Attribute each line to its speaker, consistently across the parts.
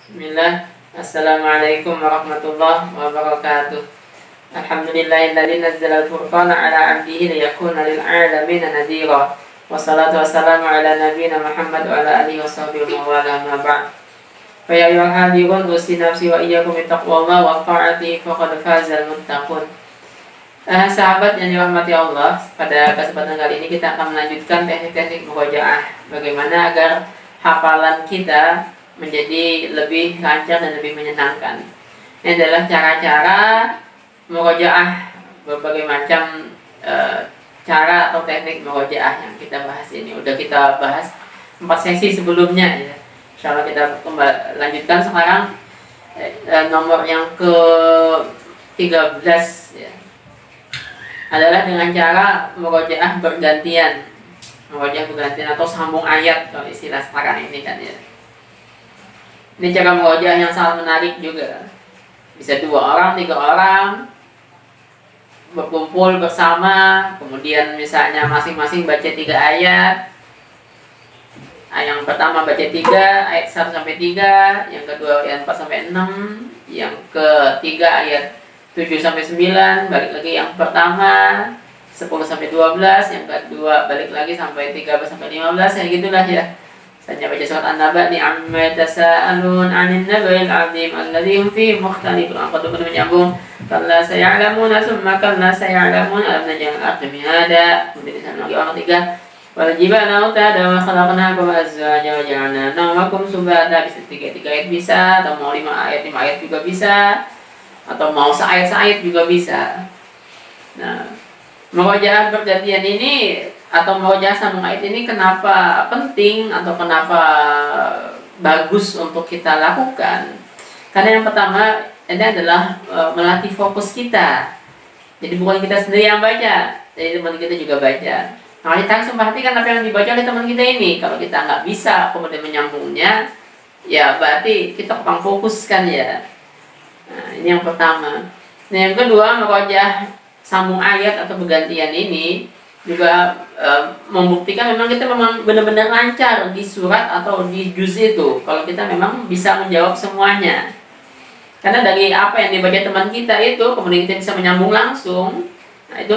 Speaker 1: Bismillah. Assalamualaikum warahmatullahi wabarakatuh. Alhamdulillahilladzi nazzala al-furqana ala 'abdihi liyakuna lil 'alamina nadhira. Wassalatu wassalamu ala nabiyyina Muhammad wa ala alihi washabbihi wa wala ma ba'd. Fa ya ayyuhal hadirun usi nafsi wa iyyakum bittaqwallah wa ta'atihi faqad fazal muttaqun. Sahabat yang dirahmati Allah, pada kesempatan kali ini kita akan melanjutkan teknik-teknik murojaah. Bagaimana agar hafalan kita menjadi lebih lancar dan lebih menyenangkan. Ini adalah cara-cara murojaah, berbagai macam cara atau teknik murojaah yang kita bahas ini. Udah kita bahas 4 sesi sebelumnya ya. Insyaallah kita lanjutkan sekarang nomor yang ke-13 ya. Adalah dengan cara murojaah bergantian. Murojaah bergantian atau sambung ayat kalau istilah sekarang ini kan ya. Ini cara murojaah yang sangat menarik juga. Bisa 2 orang, 3 orang berkumpul bersama, kemudian misalnya masing-masing baca 3 ayat. Yang pertama baca 3 ayat 1 sampai 3, yang kedua ayat 4 sampai 6, yang ketiga ayat 7 sampai 9, balik lagi yang pertama 10 sampai 12, yang kedua balik lagi sampai 13 sampai 15, ya gitulah ya. Saya baca surat An-Naba ni amma tasaalun 'anil nabail 'azim alladzi hum fihi mukhtalifun. Aku tuh menyambung kalla saya'lamuna tsumma kalla saya'lamuna alam najal al-ardh mihada. Kemudian di sana lagi orang 3 wal jibala autada wa khalaqnakum azwaja wa ja'alna nawmakum subata. Bisa 3 ayat bisa, atau mau 5 ayat juga bisa, atau mau seayat juga bisa. Nah, murojaah bergantian ini atau murojaah sambung ayat ini kenapa penting atau kenapa bagus untuk kita lakukan? Karena yang pertama ini adalah melatih fokus kita. Jadi bukan kita sendiri yang baca, jadi teman kita juga baca. Nah, kita harus memperhatikan apa yang dibaca oleh teman kita ini. Kalau kita nggak bisa kemudian menyambungnya, ya berarti kita kurang fokus kan ya. Nah, ini yang pertama. Nah, yang kedua, murojaah sambung ayat atau bergantian ini juga membuktikan memang kita memang benar-benar lancar di surat atau di juz itu. Kalau kita memang bisa menjawab semuanya. Karena dari apa yang dibaca teman kita itu, kemudian kita bisa menyambung langsung. Nah, itu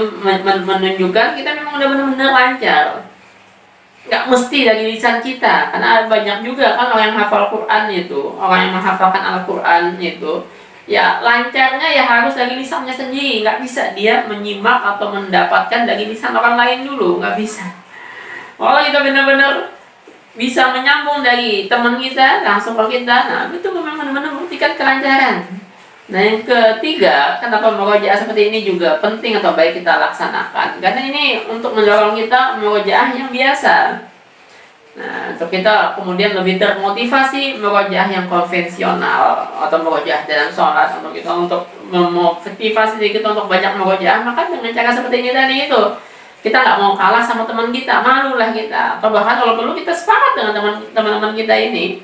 Speaker 1: menunjukkan kita memang udah benar-benar lancar. Nggak mesti dari lisan kita, karena banyak juga kan orang yang hafal Quran itu, orang yang menghafalkan Al-Quran itu, ya lancarnya ya harus dari lisannya sendiri. Nggak bisa dia menyimak atau mendapatkan dari lisan orang lain dulu, nggak bisa. Kalau kita benar-benar bisa menyambung dari teman kita langsung ke kita, nah itu memang benar-benar membuktikan kelancaran. Nah, yang ketiga, kenapa murojaah seperti ini juga penting atau baik kita laksanakan? Karena ini untuk mendorong kita murojaah yang biasa. Nah, untuk kita kemudian lebih termotivasi murojaah yang konvensional atau murojaah dalam sholat, untuk kita untuk memotivasi diri kita untuk banyak murojaah, maka dengan cara seperti ini tadi itu kita nggak mau kalah sama teman kita, malulah kita, atau bahkan kalau perlu kita sepakat dengan teman-teman kita ini.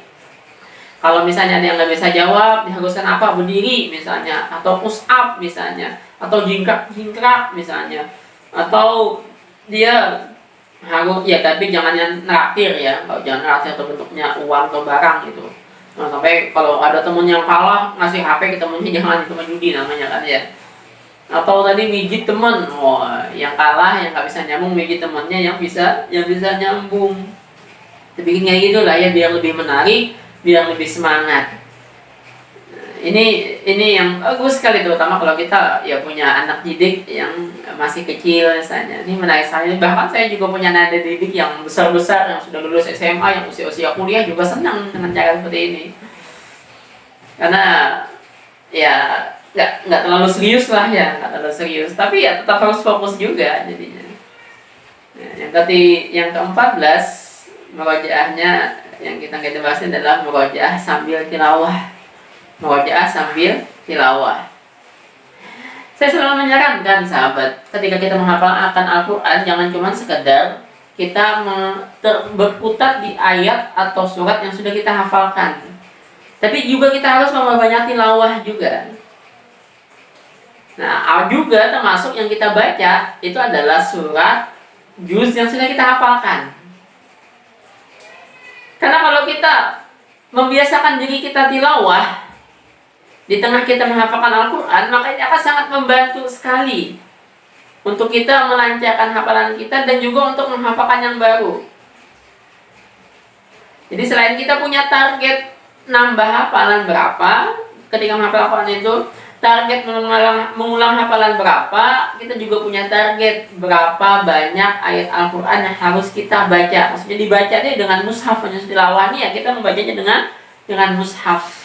Speaker 1: Kalau misalnya ada yang nggak bisa jawab, diharuskan apa? Berdiri misalnya, atau push up misalnya, atau jingkrak misalnya, atau dia harus ya, tapi jangan yang naktir ya, kalau jangan naktir atau bentuknya uang atau barang gitu. Nah, sampai kalau ada temen yang kalah ngasih HP ke temennya, jangan itu judi namanya kan ya. Atau tadi mijit temen, yang kalah yang nggak bisa nyambung mijit temennya yang bisa nyambung. Dibikin kayak gitu lah ya, biar lebih menarik, biar lebih semangat. Nah, ini yang bagus sekali, terutama kalau kita ya punya anak didik yang masih kecil misalnya. Ini menarik sekali. Bahkan saya juga punya anak didik yang besar-besar yang sudah lulus SMA, yang usia kuliah juga senang dengan cara seperti ini. Karena ya nggak terlalu serius lah ya, nggak terlalu serius. Tapi ya tetap harus fokus juga jadinya. Nah, yang ke-14 murojaahnya yang kita bahas adalah murojaah sambil tilawah. Murojaah sambil tilawah. Saya selalu menyarankan sahabat, ketika kita menghafalkan Al-Quran, jangan cuma sekedar kita berkutat di ayat atau surat yang sudah kita hafalkan, tapi juga kita harus memperbanyak tilawah juga. Nah, juga termasuk yang kita baca itu adalah surat juz yang sudah kita hafalkan. Karena kalau kita membiasakan diri kita tilawah di tengah kita menghafalkan Al-Quran, maka ini akan sangat membantu sekali untuk kita melancarkan hafalan kita dan juga untuk menghafalkan yang baru. Jadi selain kita punya target nambah hafalan berapa ketika menghafal Al-Quran itu, target mengulang hafalan berapa, kita juga punya target berapa banyak ayat Al-Quran yang harus kita baca. Maksudnya dibaca ini dengan mushaf, tilawah ya, kita membacanya dengan mushaf.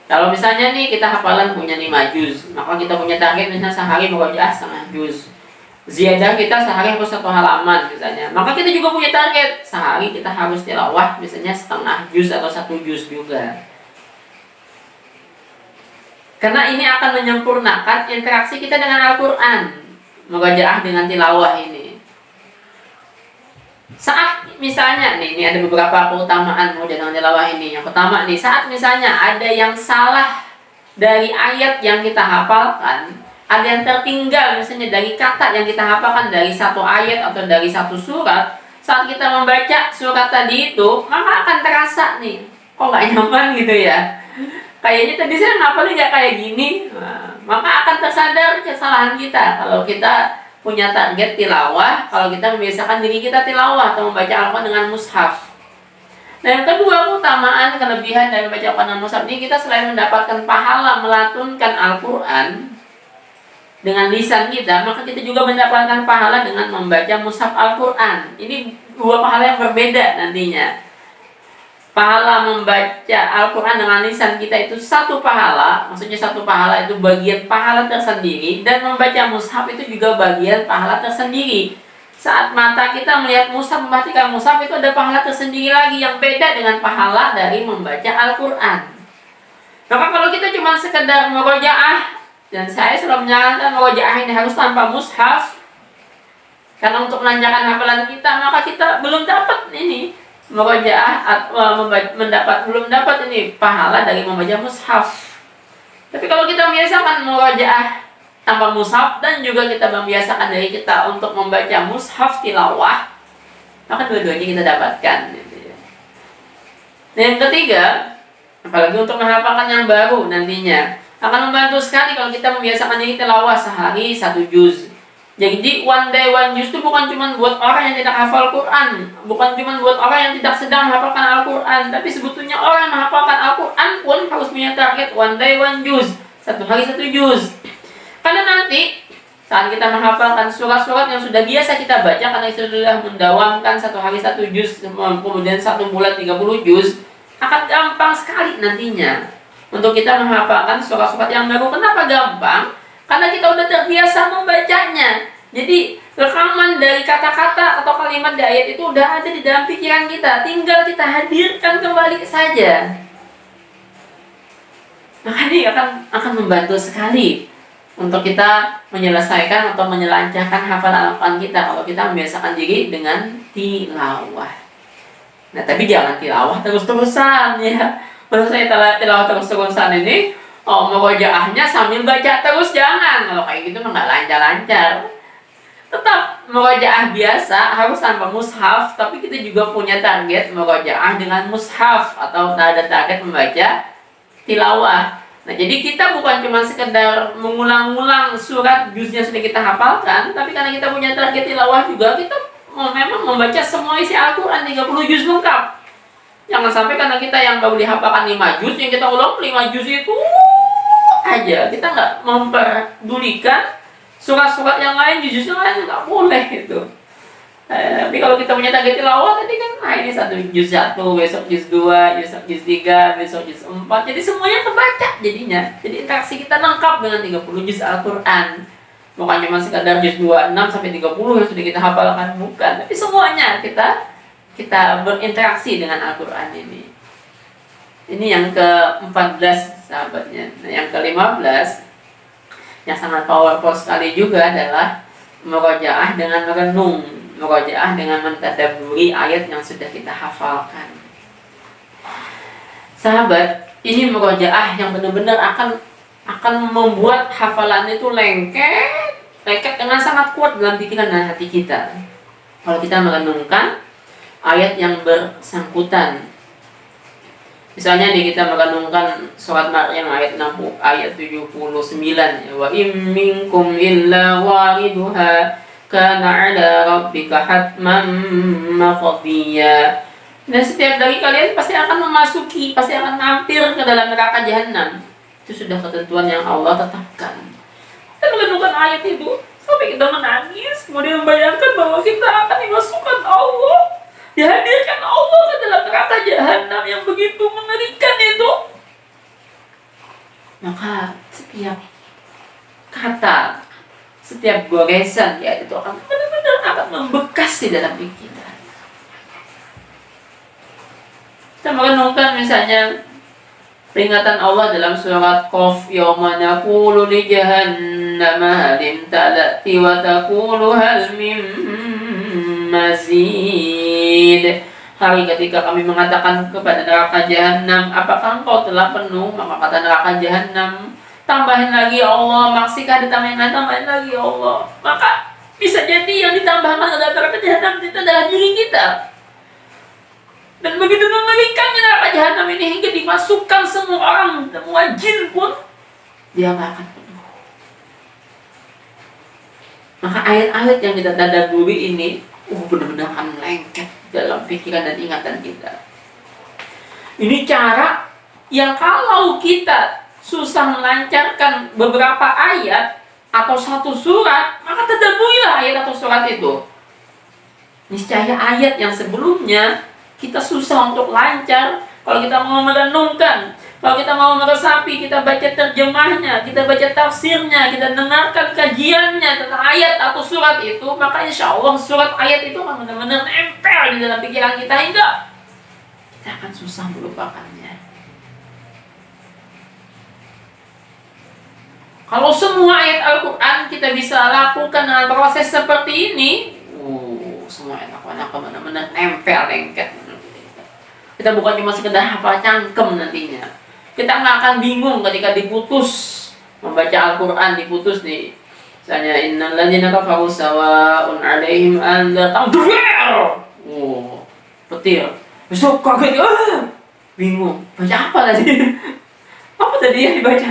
Speaker 1: Kalau misalnya nih kita hafalan punya 5 juz, maka kita punya target misalnya sehari murojaah setengah juz. Ziyadah kita sehari harus 1 halaman misalnya. Maka kita juga punya target sehari kita harus tilawah misalnya setengah juz atau 1 juz juga. Karena ini akan menyempurnakan interaksi kita dengan Al-Quran, murojaah dengan tilawah ini. Saat misalnya nih, ini ada beberapa keutamaan murojaah dengan tilawah ini. Yang pertama nih, saat misalnya ada yang salah dari ayat yang kita hafalkan, ada yang tertinggal misalnya dari kata yang kita hafalkan dari 1 ayat atau dari 1 surat, saat kita membaca surat tadi itu, maka akan terasa nih, kok nggak nyaman gitu ya. Kayaknya tadi saya ngapalin nggak kayak gini. Nah, maka akan tersadar kesalahan kita kalau kita punya target tilawah, kalau kita membiasakan diri kita tilawah atau membaca Al-Quran dengan mushaf. Nah, yang kedua, keutamaan kelebihan dari membaca Al-Quran dengan mushaf ini, kita selain mendapatkan pahala melatunkan Al-Quran dengan lisan kita, maka kita juga mendapatkan pahala dengan membaca mushaf Al-Quran. Ini 2 pahala yang berbeda nantinya. Pahala membaca Al-Quran dengan lisan kita itu 1 pahala, maksudnya 1 pahala itu bagian pahala tersendiri, dan membaca mushaf itu juga bagian pahala tersendiri. Saat mata kita melihat mushaf, memperhatikan mushaf, itu ada pahala tersendiri lagi yang beda dengan pahala dari membaca Al-Quran. Maka kalau kita cuma sekedar murojaah, dan saya selalu menyarankan murojaah ini harus tanpa mushaf, karena untuk melancarkan hafalan kita, maka kita belum dapat ini murojaah, belum dapat ini pahala dari membaca mushaf. Tapi kalau kita membiasakan murojaah tanpa mushaf dan juga kita membiasakan diri kita untuk membaca mushaf tilawah, maka dua-duanya kita dapatkan. Dan yang ketiga, apalagi untuk menghafalkan yang baru nantinya, akan membantu sekali kalau kita membiasakan diri tilawah sehari 1 juz. Jadi one day one juz itu bukan cuma buat orang yang tidak hafal Quran, bukan cuma buat orang yang tidak sedang menghafalkan Al-Quran, tapi sebetulnya orang yang menghafalkan Al-Quran pun harus punya target one day one juz, 1 hari 1 juz. Karena nanti saat kita menghafalkan surat-surat yang sudah biasa kita baca, karena sudah mendawamkan 1 hari 1 juz, kemudian 1 bulan 30 juz, akan gampang sekali nantinya untuk kita menghafalkan surat-surat yang baru. Kenapa gampang? Karena kita udah terbiasa membacanya. Jadi rekaman dari kata-kata atau kalimat di ayat itu udah ada di dalam pikiran kita, tinggal kita hadirkan kembali saja. Maka ini akan membantu sekali untuk kita menyelesaikan atau menyelancarkan hafalan Al-Quran kita kalau kita membiasakan diri dengan tilawah. Nah, tapi jangan tilawah terus-terusan ya. Menurut saya tilawah terus-terusan ini, murojaahnya sambil baca terus, jangan. Kalau kayak gitu mah nggak lancar-lancar. Tetap murojaah biasa harus tanpa mushaf, tapi kita juga punya target murojaah dengan mushaf atau ada target membaca tilawah. Nah, jadi kita bukan cuma sekedar mengulang-ulang surat juznya sudah kita hafalkan, tapi karena kita punya target tilawah juga, kita memang membaca semua isi Al-Quran 30 juz lengkap. Jangan sampai karena kita yang baru dihafalkan 5 juz, yang kita ulang 5 juz itu aja, kita nggak memperdulikan surat-surat yang lain, juz yang lain, nggak boleh gitu. Tapi kalau kita punya target tilawah tadi kan, nah ini 1 juz 1, besok juz 2, besok juz 3, besok juz 4, jadi semuanya terbaca jadinya. Jadi interaksi kita lengkap dengan 30 juz Al-Quran. Bukan cuma sekadar juz 26 sampai 30 yang sudah kita hafalkan, bukan. Tapi semuanya kita berinteraksi dengan Al-Quran ini. Ini yang ke-14 sahabatnya. Nah, yang ke-15 yang sangat powerful sekali juga adalah murojaah dengan merenung, murojaah dengan mentadabburi ayat yang sudah kita hafalkan. Sahabat, ini murojaah yang benar-benar akan membuat hafalan itu lengket dengan sangat kuat dalam pikiran dan hati kita. Kalau kita merenungkan ayat yang bersangkutan Misalnya nih kita merenungkan surat Maryam ayat 60, ayat 79, ya, wa im minkum illa wariduha kana ala rabbika hatman maqdiya. Dan setiap dari kalian pasti akan memasuki, pasti akan mampir ke dalam neraka jahanam. Itu sudah ketentuan yang Allah tetapkan. Kita merenungkan ayat itu sampai kita menangis, kemudian membayangkan bahwa kita akan dimasukkan Allah, dihadirkan Allah ke dalam neraka jahanam yang begitu mengerikan itu. Maka setiap kata, setiap goresan ya itu akan benar-benar akan membekas di dalam diri kita. Kita merenungkan misalnya peringatan Allah dalam surat Qaf, yauma naqulu li jahannama hal imtala'ti wa taqulu hal min mazid. Hari ketika kami mengatakan kepada neraka jahanam, apakah engkau telah penuh? Maka kata neraka jahanam, tambahin lagi ya Allah. Maksudkah ditambahin lagi ya Allah. Maka bisa jadi yang ditambahkan adalah neraka jahanam itu adalah diri kita. Dan begitu mengerikannya neraka jahanam ini hingga dimasukkan semua orang, semua jin pun dia nggak akan penuh. Maka ayat-ayat yang kita tadaburi ini benar-benar akan lengket dalam pikiran dan ingatan kita. Ini cara yang kalau kita susah melancarkan beberapa ayat atau satu surat, maka tadaburilah ayat atau surat itu. Niscaya ayat yang sebelumnya kita susah untuk lancar. Kalau kita mau merenungkan, kalau kita mau meresapi, kita baca terjemahnya, kita baca tafsirnya, kita dengarkan kajiannya tentang ayat atau surat itu, maka insya Allah surat ayat itu akan benar-benar nempel di dalam pikiran kita hingga kita akan susah melupakannya. Kalau semua ayat Al-Quran kita bisa lakukan dengan proses seperti ini, semua ayat Al-Quran akan benar-benar nempel, lengket. Kita bukan cuma sekedar hafal cangkem nantinya. Kita nggak akan bingung ketika diputus membaca Al-Quran, diputus nih. Misalnya innal ladzina kafaru sawa'un 'alaihim anzartahum. Petir. Besok kaget, bingung. Baca apa tadi? Apa tadi yang dibaca?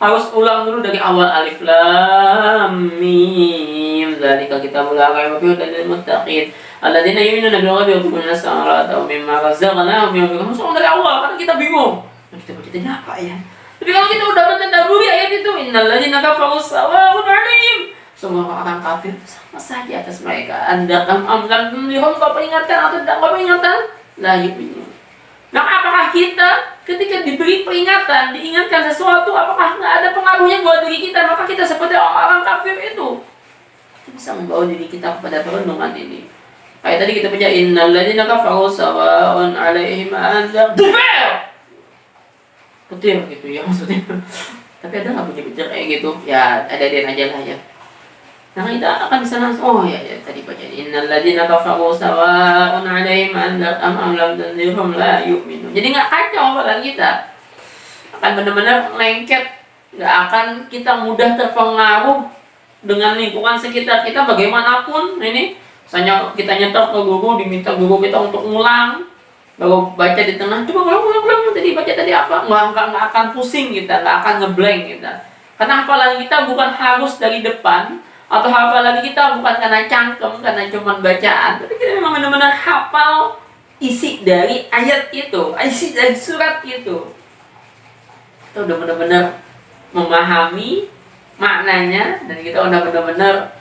Speaker 1: Harus ulang dulu dari awal. Alif lam mim. Dzalika kitabul la raiba fihi hudan lil muttaqin. Alladzina yu'minuna bil ghaibi wa yuqimuna as-salata wa mimma razaqnahum yunfiqun. Langsung dari awal karena kita bingung. Kita baca tadi apa ya? Tapi kalau kita udah mentadaburi ayat itu, innal ladzina kafaru sawa'un 'alaihim. Semua orang kafir sama saja atas mereka. Anda am lam tunzirhum, kau peringatkan atau tidak kau peringatkan? La yu'minun. Nah, apakah kita ketika diberi peringatan, diingatkan sesuatu, apakah nggak ada pengaruhnya buat diri kita? Maka kita seperti orang kafir itu. Kita bisa membawa diri kita kepada perenungan ini. Kayak tadi kita baca innal ladzina kafaru sawa'un 'alaihim anzartahum. Petir gitu ya maksudnya. Tapi ada nggak bunyi petir kayak gitu? Ya ada aja lah ya. Nah kita akan bisa langsung, ya tadi baca innal ladzina kafaru sawa'un 'alaihim anzartahum am lam tunzirhum la yu'minun. Jadi nggak kacau pikiran kita. Akan benar-benar lengket, nggak akan kita mudah terpengaruh dengan lingkungan sekitar kita bagaimanapun ini. Misalnya kita nyetor ke guru, diminta guru kita untuk ngulang, baru baca di tengah, coba ulang tadi baca tadi apa? Nggak akan pusing kita, nggak akan ngeblank kita. Karena hafalan kita bukan harus dari depan, atau hafalan kita bukan karena cangkem, karena cuma bacaan, tapi kita memang benar-benar hafal isi dari ayat itu, isi dari surat itu. Kita udah benar-benar memahami maknanya, dan kita udah benar-benar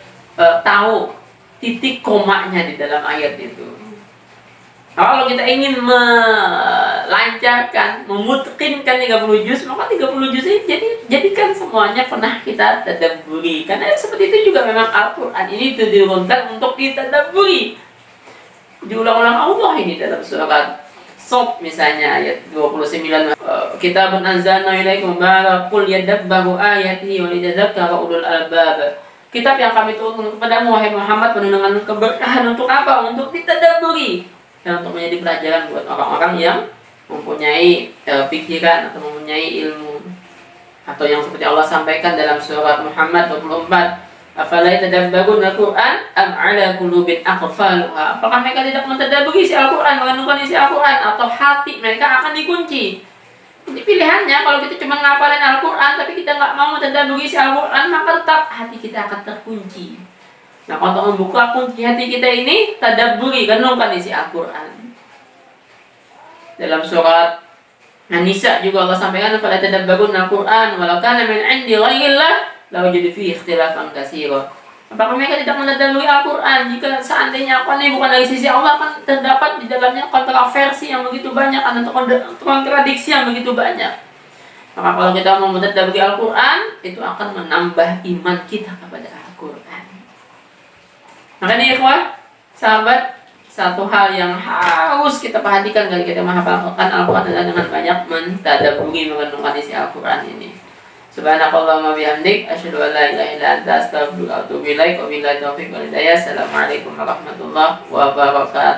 Speaker 1: tahu titik komanya di dalam ayat itu. Kalau kita ingin melancarkan, memutkinkan 30 juz, maka 30 juz ini jadikan semuanya pernah kita tadabburi. Karena seperti itu juga memang Al-Quran ini diturunkan untuk ditadabburi. Diulang-ulang Allah ini dalam surat Sof misalnya ayat 29. Kita anzalna ilaikum barakul yadabbaru ayatihi wa lidzakkara ulul albab. Kitab yang kami turunkan kepadamu wahai Muhammad penuh dengan keberkahan untuk apa? Untuk ditadabburi dan untuk menjadi pelajaran buat orang-orang yang mempunyai pikiran atau mempunyai ilmu. Atau yang seperti Allah sampaikan dalam surat Muhammad 24, afala yatadabbaruna al-Qur'an am 'ala qulubin aqfaluha. Apakah mereka tidak mentadabburi isi Al-Qur'an, merenungkan isi Al-Qur'an, atau hati mereka akan kunci. Ini pilihannya, kalau kita cuma ngapalin Al-Quran tapi kita nggak mau mentadabburi isi Al-Quran, maka tetap hati kita akan terkunci. Nah, untuk membuka kunci hati kita ini, tadabburi, renungkan isi Al-Quran. Dalam surat An-Nisa juga Allah sampaikan, "Fala tadabbarun Al-Quran walau kana min 'indi ghairillah lawajadu fihi ikhtilafan katsira." Apakah mereka tidak mentadabburi Al-Quran? Jika seandainya Al-Quran ini bukan dari sisi Allah, akan terdapat di dalamnya kontroversi yang begitu banyak, atau kontradiksi yang begitu banyak. Maka kalau kita mau mentadabburi Al-Quran, itu akan menambah iman kita kepada Al-Quran. Makanya ikhwah, sahabat, satu hal yang harus kita perhatikan ketika kita menghafalkan Al-Quran adalah dengan banyak mentadabburi, merenungkan isi Al-Quran ini. Subhanakallahumma bihamdik, asyhadu an la ilaha illa anta, astaghfiruka wa atubu ilaik. Wabillahi taufiq wal hidayah. Assalamualaikum warahmatullahi wabarakatuh.